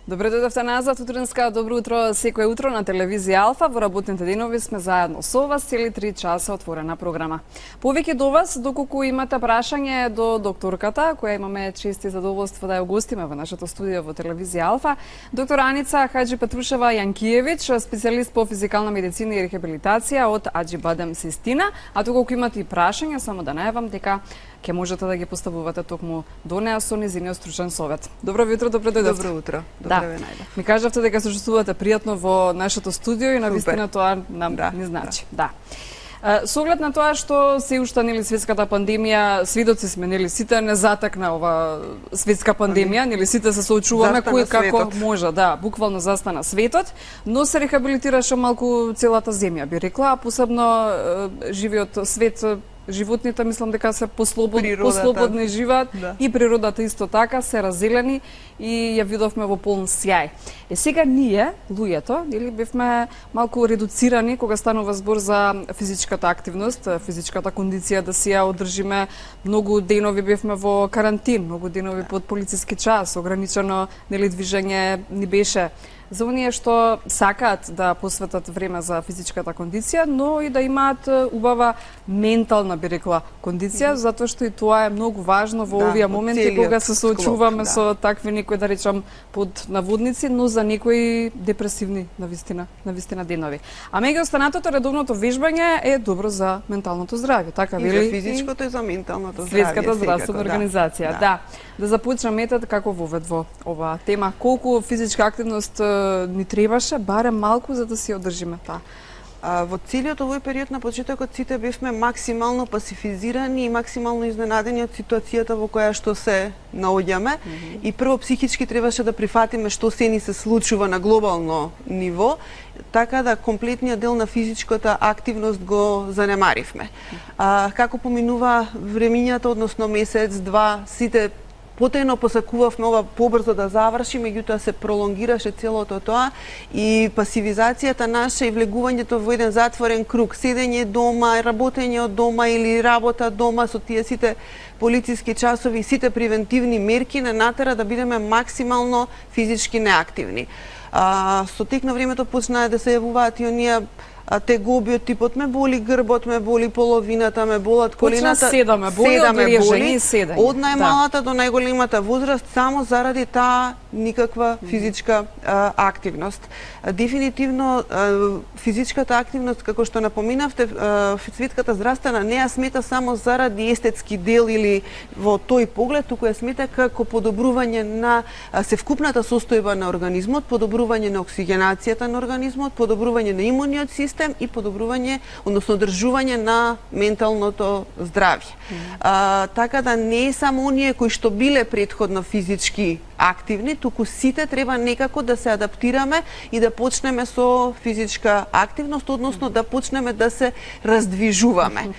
Добре дојдовте назад, утринска добро утро секое утро на телевизија Алфа. Во работните денови сме заедно со вас цели 3 часа отворена програма. Повеќе до вас, доколку имате прашање до докторката, која имаме чест и задоволство да ја гостиме во нашето студио во телевизија Алфа, доктор Аница Хаџипетрушева Јанкиевиќ, специјалист по физикална медицина и рехабилитација од Аџибадем Систина. А доколку имате и прашања, само да најавам дека ќе можете да ги поставувате токму до неа со незиниот стручен совет. Добро утро, добро дојдовте. Добро утро. Да. Ми кажавте дека се чувствувате пријатно во нашето студио и навистина тоа нам не значи. Да. Со оглед на тоа што се уште нели светската пандемија, свидоци сме нели сите не затекна ова светска пандемија, нели сите се соочуваме кој како може, да, буквално застана светот, но се рехабилитираше малку целата земја, би рекла, а посебно живиот свет. Животните мислам дека се послободни живеат и природата исто така се раззелени и ја видовме во полн сјај. Сега ние, луѓето, или бевме малку редуцирани кога станува збор за физичката активност, физичката кондиција да си ја одржиме. Многу денови бевме во карантин, многу денови под полициски час, ограничено нели движење ни беше. За оние што сакаат да посветат време за физичката кондиција, но и да имаат убава ментална, би рекла, кондиција, затоа што и тоа е многу важно во овие моменти кога се соочуваме со такви некои, да речам, под наводници, но за некои депресивни навистина денови. А меѓу останатото редовното вежбање е добро за менталното здравје, така вели? И за физичкото и за менталното здравје. Светската здравствена организација, да. Да започнеме како вовед во оваа тема. Колку физичка активност ни требаше, барем малку, за да си одржиме таа? Во целиот овој период на почетокот сите бевме максимално пасифизирани и максимално изненадени од ситуацијата во која што се наоѓаме. И прво психички требаше да прифатиме што се ни се случува на глобално ниво, така да комплетниот дел на физичката активност го занемаривме. Како поминува времињата, односно месец, два, сите потајно посакувавме ова побрзо да заврши, меѓутоа се пролонгираше целото тоа и пасивизацијата наша и влегувањето во еден затворен круг, седење дома, работење од дома или работа дома со тие сите полициски часови и сите превентивни мерки не натера да бидеме максимално физички неактивни. Со тек на времето почнаа да се јавуваат и оние тегоби од типот ме боли грбот, ме боли половината, ме болат колената. Седаме боли, од најмалата до најголемата возраст, само заради таа никаква физичка активност. Дефинитивно физичката активност, како што напоминавте, Светската здравствена не ја смета само заради естетски дел или во тој поглед, туку ја смета како подобрување на севкупната состојба на организмот, подобрување на оксигенацијата на организмот, подобрување на имуниот систем и подобрување, односно одржување на менталното здравје. Така да не е само оние кои што биле претходно физички активни, туку сите треба некако да се адаптираме и да почнеме со физичка активност, односно да почнеме да се раздвижуваме.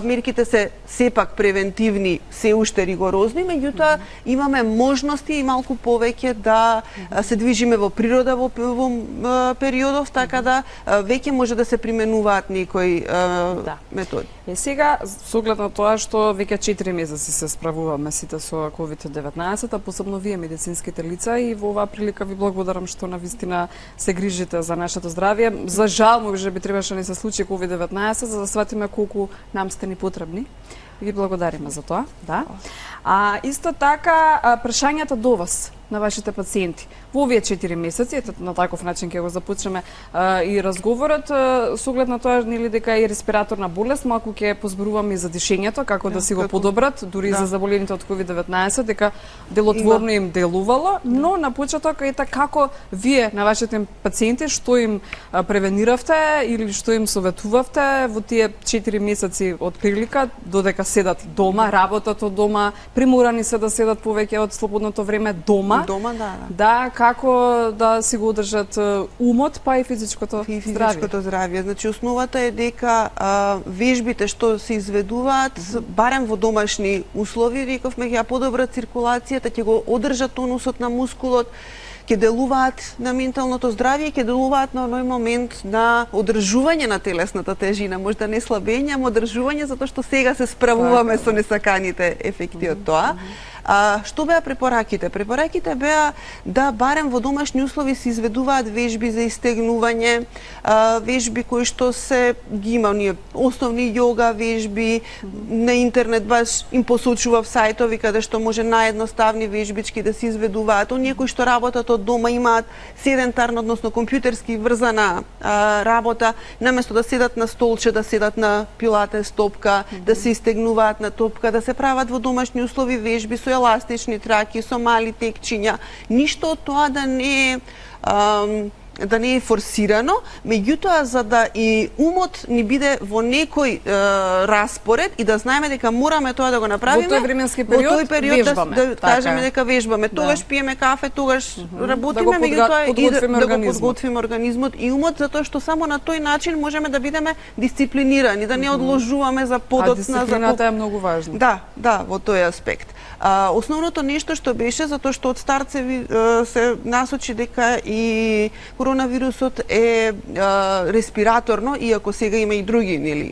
Мерките се сепак превентивни, се уште ригорозни, меѓутоа имаме можности и малку повеќе да се движиме во природа во периодов, така да веќе може да се применуваат некои методи. Сега, со оглед на тоа што веќе 4 месеци се справуваме сите со COVID-19, а посебно вие медицинските лица, и во оваа прилика ви благодарам што навистина се грижите за нашето здравје. За жал, може би требаше не се случи COVID-19, за да сватиме колку нам сте ни потребни. И ви благодариме за тоа, да. Исто така, прашањата до вас, на вашите пациенти. Во овие 4 месеци, на таков начин ќе го започнеме и разговорот, со оглед на тоа нели дека и респираторна болест, малку ќе позборуваме и за дишењето, како да си го подобрат, дури за заболените од COVID-19, дека делотворно им делувало, но на почеток ете како вие на вашите пациенти што им превениравте или што им советувавте во тие 4 месеци од прилика, додека седат дома, работат од дома, приморани се да седат повеќе од слободното време дома. Да, како да си го одржат умот, па и физичкото здравје. Значи, основата е дека вежбите што се изведуваат, барем во домашни услови, рековме, ќе подобрат циркулацијата, ќе го одржат тонусот на мускулот, ќе делуваат на менталното здравје и ќе делуваат на оној момент на одржување на телесната тежина, можда не слабење, ама одржување, затоа што сега се справуваме со несаканите ефекти од тоа. Што беа препораките? Препораките беа да барем во домашни услови се изведуваат вежби за истегнување, вежби кои што се ги има оние основни јога вежби, на интернет баш им посочував сајтови каде што може наједноставни вежбички да се изведуваат. Оние кои што работат од дома имаат седентарна, односно компјутерски врзана работа, наместо да седат на столче, да седат на пилатес топка, да се истегнуваат на топка, да се прават во домашни услови вежби со еластични траки, со мали текчиња. Ништо од тоа да не е форсирано, меѓутоа за да и умот ни биде во некој распоред и да знаеме дека мораме тоа да го направиме. Во тој временски период вежбаме. Да кажеме дека вежбаме. Тогаш пиеме кафе, тогаш работиме, меѓутоа и да го подготвиме организмот и умот, затоа што само на тој начин можеме да бидеме дисциплинирани, да не одложуваме за подоцна. Дисциплината е многу важна. Да, во тој аспект. Основното нешто што беше, затоа што од старт се насочи дека и коронавирусот е респираторно, иако сега има и други, нели,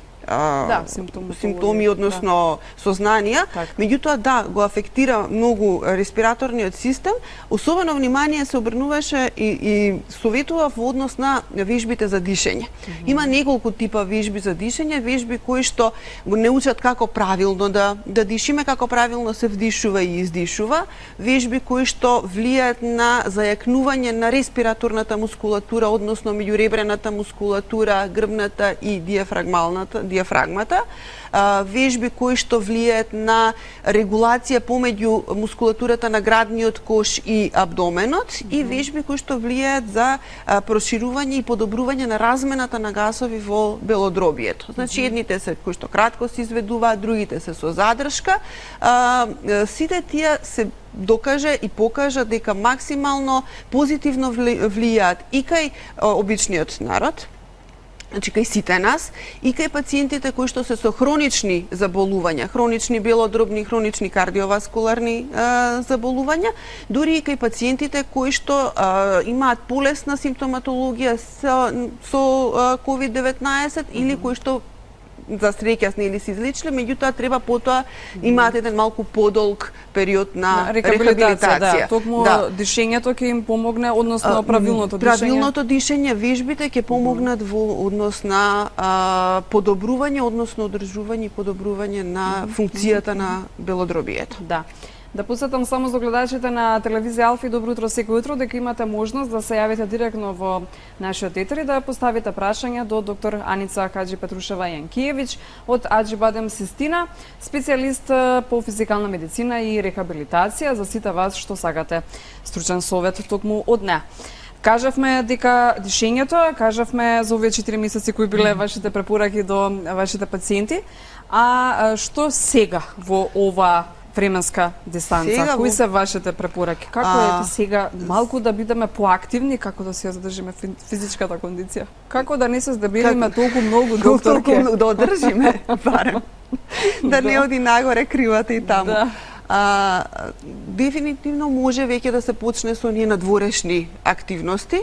симптоми, односно сознанија, меѓутоа го афектира многу респираторниот систем. Особено внимание се обрнуваше и советував во однос на вежбите за дишење. Има неколку типа вежби за дишење, вежби кои што го не учат како правилно да дишиме, како правилно се вдишува и издишува, вежби кои што влијаат на зајакнување на респираторната мускулатура, односно меѓуребрената мускулатура, грбната и диафрагмата, вежби кои што влијаат на регулација помеѓу мускулатурата на градниот кош и абдоменот и вежби кои што влијаат за проширување и подобрување на размената на гасови во белодробието. Значи, едните се кои што кратко се изведуваат, другите се со задршка. Сите тие се докаже и покажа дека максимално позитивно влијаат и кај обичниот народ, значи кај сите нас, и кај пациентите кои што се со хронични заболувања, хронични белодробни, хронични кардиоваскуларни заболувања, дури и кај пациентите кои што имаат полесна симптоматологија со COVID-19 или кои што за среќа нели се излечиле, меѓутоа треба потоа имаат еден малку подолг период на рехабилитација. Токму дишењето ќе им помогне, односно правилното дишење. Правилното дишење, вежбите ќе помогнат во однос на подобрување, односно одржување и подобрување на функцијата на белодробието. Да посетам само за гледачите на телевизија Алфа и Добро утро секој утро дека имате можност да се јавите директно во нашиот етер и да поставите прашања до доктор Аница Хаџи-Петрушева Јанкиевиќ од Аџибадем Систина, специјалист по физикална медицина и рехабилитација, за сите вас што сакате стручен совет токму од неа. Кажавме дека дишењето, кажавме за овие 4 месеци кои биле вашите препораки до вашите пациенти, а што сега во ова временска дистанца? Кои се вашите препораки? Како е сега малку да бидеме поактивни, како да се задржиме физичката кондиција? Како да не се здебелиме толку многу, докторке? Да одржиме, барем. Да не оди нагоре кривата и таму. Дефинитивно може веќе да се почне со оние надворешни активности,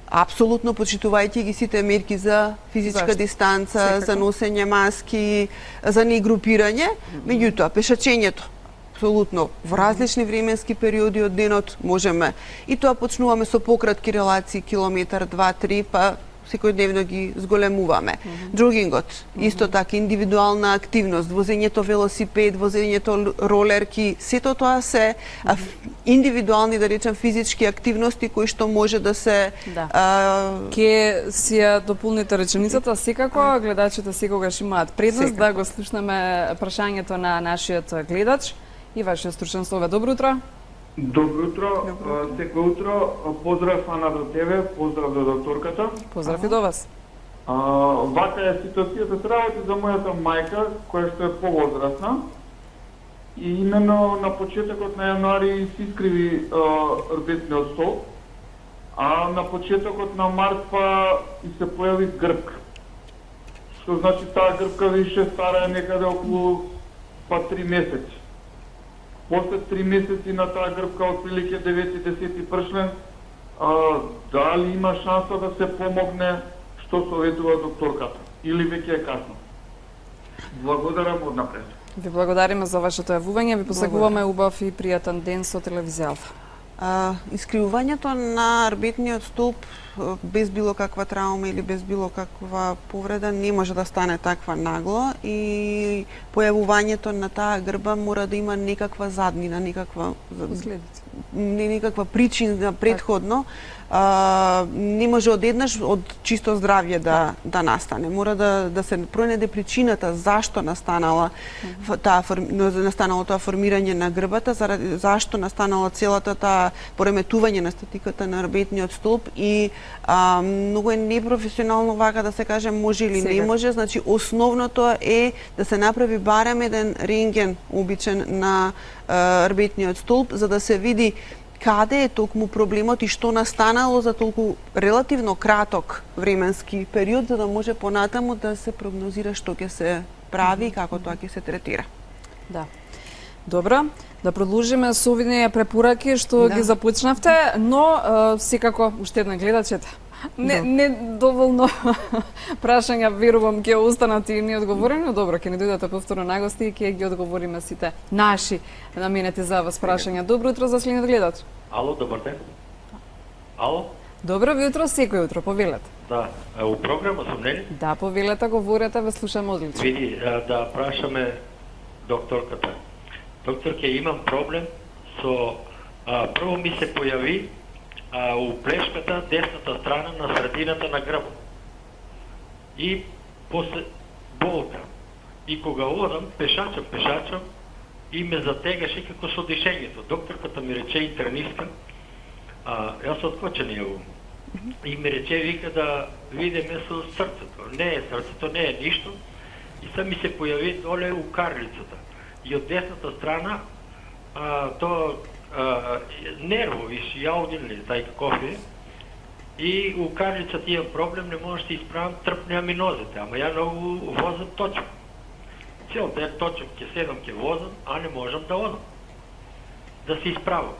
апсолутно почитувајќи ги сите мерки за физичка дистанца, за носење маски, за негрупирање, меѓутоа пешачењето апсолутно во различни временски периоди од денот можеме. И тоа почнуваме со пократки релации, километар, 2-3, па секојдневно ги зголемуваме. Джогингот, исто така индивидуална активност, возењето велосипед, возењето ролерки, сето тоа се индивидуални, да речем, физички активности кои што може да се Ке си ја дополните реченицата, секако гледачите секогаш имаат предност да го слушнеме прашањето на нашиот гледач и вашиот стручен совет. Добро утро. Добро утро, секој утро. Поздрав, Ана, до тебе, поздрав до докторката. Поздрав и до вас. Вака е ситуацијата се работи за мојата мајка, која што е повозрасна. И именно на почетокот на јануари се искриви рбетниот столб, а на почетокот на март па и се појави грбка. Што значи таа грбка више стара е некаде околу 3 месеци. После 3 месеци на таа грбка, отприлике 9-10 пршлен, дали има шанса да се помогне, што советува докторката? Или веќе е касно? Благодарам однапред. Ви благодариме за вашето јавување, ви посакуваме убав и пријатен ден со телевизијата. Искривувањето на арбитниот столб без било каква траума или без било каква повреда не може да стане таква нагло и појавувањето на таа грба мора да има некаква заднина, некаква причина предходно. Не може одеднаш од чисто здравје да настане. Мора да се пронајде причината зашто настанало тоа формирање на грбата, зашто настанало целата таа пореметување на статиката на арбитниот столб и многу е непрофесионално вака да се каже може или не може. Значи основното е да се направи барем еден рентген обичен на арбитниот столб за да се види каде е токму проблемот и што настанало за толку релативно краток временски период за да може понатаму да се прогнозира што ќе се прави и како тоа ќе се третира. Да. Добро, да продолжиме со овие препораки што ги започнавте, но секако уште една гледачете. Не доволно прашања верувам ќе останат и не одговорени, но добро, ќе ни дојдете повторно на гости и ќе ги одговориме сите наши наменети за вас прашања. Добро утро за следниот гледач. Ало, добар ден. Ало? Добро утро, секој утро, повелете. Да, у програма сум, нели? Да, повелете, говорете, ве слушаме одлично. Види, да прашаме докторката. Докторке, имам проблем со... прво ми се појави у плешката, десната страна на средината на грбот. И после болка. И кога одам, пешачам, и ме затегаше како со дишењето. Докторката ми рече интернистка, јас откочен јавувам. И ми рече, вика да видиме со срцето. Срцето не е ништо. И са ми се појави доле у карлицата. И од десната страна, нервови, јаудилни, тај каков е. И у карлицата имам проблем, не можеш да исправам трпне аминозите, ама ја многу возам точно. Цел ден точно ќе седам, ќе возам, а не можам да одам. Да се исправам.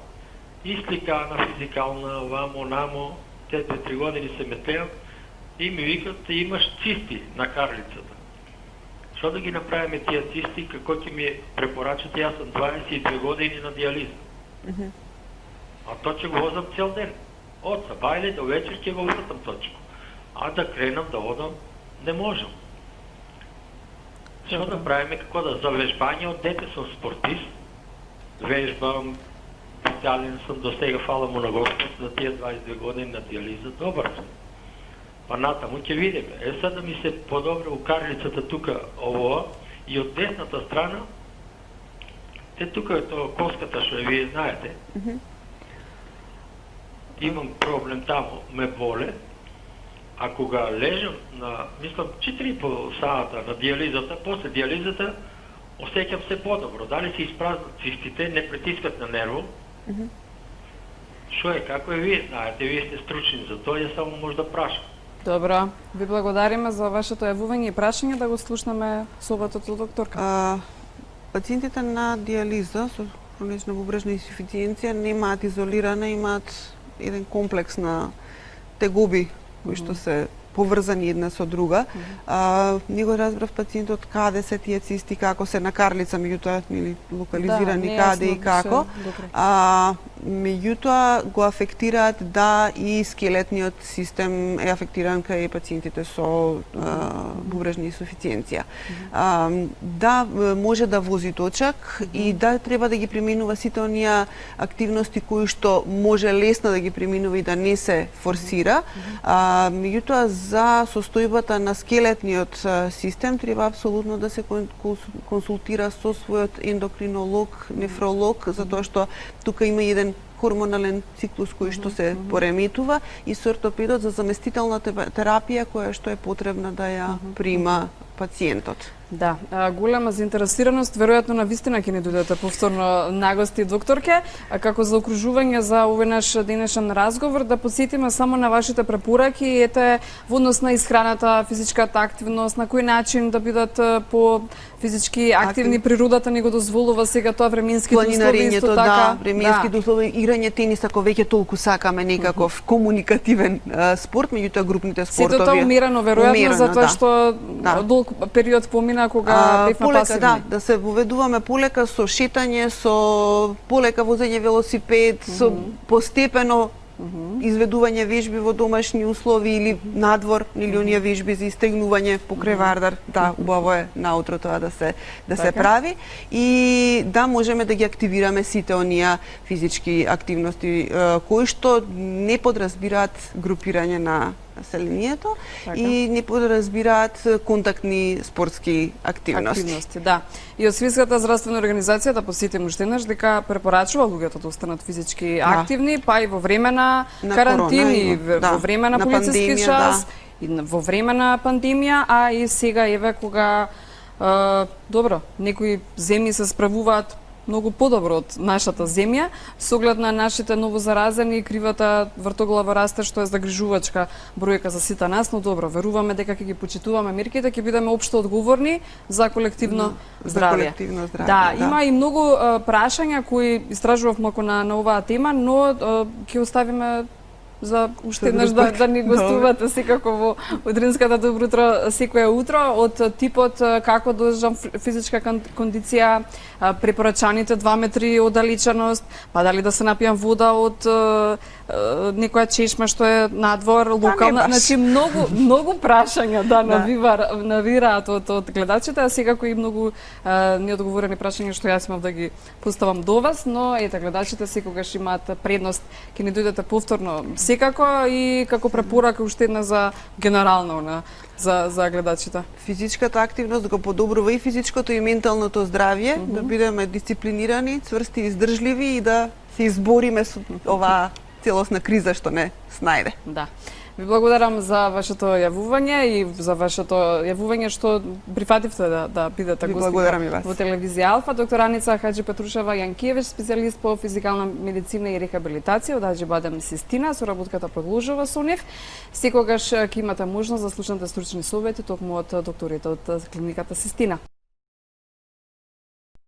И сликана, физикална, вамо, намо, те 2-3 години се метеам и ми викат, имаш цисти на карлицата. Што да ги направиме тие цисти, како ќе ми препорачат, јас сум 22 години на диализа. А точно го возам цел ден. Од сабајле до вечер ќе го вртам точно. А да кренам да одам, не можам. Што да правиме, како да за вежбање од дете сум спортист, вежбам, специјален сум до сега, фала му на Господ, за тие 22 години на диализа, добар сум. Па натаму ќе видиме. Сега да ми се подобре у карлицата тука овоа и од десната страна, те тука е тоа коската што вие знаете. Имам проблем таму, ме боле, а кога лежам на, мислам, 4,5 сата на диализата, после диализата, осеќам се подобро. Дали се испразнат цистите, не притискат на нерво. Шо е, како е вие знаете, вие сте стручни за тоа, ја само може да прашам. Добро, ви благодариме за вашето јавување и прашање, да го слушнаме соботото докторка. Пациентите на диализа со хронична бубрежна инсуфициенција немаат изолирана, имаат еден комплекс на тегуби кои што се поврзани една со друга. Не го разбрав пациентот каде се тие цисти, како се на карлица, меѓутоа или локализирани каде и како. Меѓутоа го афектираат и скелетниот систем е афектиран кај пациентите со бубрежна инсуфициенција. Може да вози точак и треба да ги применува сите оние активности кои што може лесно да ги применува и да не се форсира. Меѓутоа за состојбата на скелетниот систем треба апсолутно да се консултира со својот ендокринолог, нефролог, затоа што тука има еден хормонален циклус кој што се пореметува и со ортопедот за заместителна терапија која што е потребна да ја прима пациентот. Да, голема заинтересираност, веројатно на вистина ќе ни дојдете повторно на гости, докторке, како за окружување за овој наш денешен разговор, да подсетиме само на вашите препораки, ете во однос на исхраната, физичката активност, на кој начин да бидат по физички активни, природата ни го дозволува сега тоа, временски услови исто така. Да, временски услови, играње тенис, ако веќе толку сакаме некаков комуникативен спорт, меѓутоа групните спортови. Сето тоа умерено, веројатно, затоа што долг период помина година кога бевме полека, пасивни. да се воведуваме полека со шетање, со полека возење велосипед, со постепено изведување вежби во домашни услови или надвор, или оние вежби за истегнување покрај Вардар. Да, убаво е наутро тоа да се прави и да можеме да ги активираме сите оние физички активности кои што не подразбираат групирање на населението и не подразбираат контактни спортски активности. Да. И од Светската здравствена организација да посетим уште еднаш дека препорачува луѓето да останат физички активни, па и во време на карантини, во време на полициски час, и во време на пандемија, а и сега еве кога добро, некои земји се справуваат многу подобро од нашата земја, со оглед на нашите новозаразени и кривата вртоглава расте, што е загрижувачка бројка за сите нас, но добро, веруваме дека ќе ги почитуваме мерките, ќе бидеме општо одговорни за колективно здравје. Да, има и многу прашања кои истражувавме на оваа тема, но ќе оставиме за уште еднаш да ни гостувате секако во утринската Добро утро секоја утро, од типот како дојдам физичка кондиција, препорачаните 2 метри оддалеченост, па дали да се напијам вода од некоја чешма што е надвор, локална, значи многу прашања навираат од гледачите, а секако и многу неодговорени прашања што јас имав да ги поставам до вас, но ете гледачите секогаш имаат предност, ќе ни дојдете повторно секако и како препорака уште една за генерално за гледачите. Физичката активност го подобрува и физичкото и менталното здравје, да бидеме дисциплинирани, цврсти и издржливи и да се избориме со оваа целосна криза што не снајде. Да. Ви благодарам за вашето јавување и за вашето јавување што прифативте да бидете гостинка во телевизија Алфа. Доктораница Хаџи Петрушева Јанкиевич, специјалист по физикална медицина и рехабилитација од Аџибадем Систина, соработката продолжува со нив. Секогаш ќе имате можност да слушнете стручни совети токму од докторите од клиниката Систина.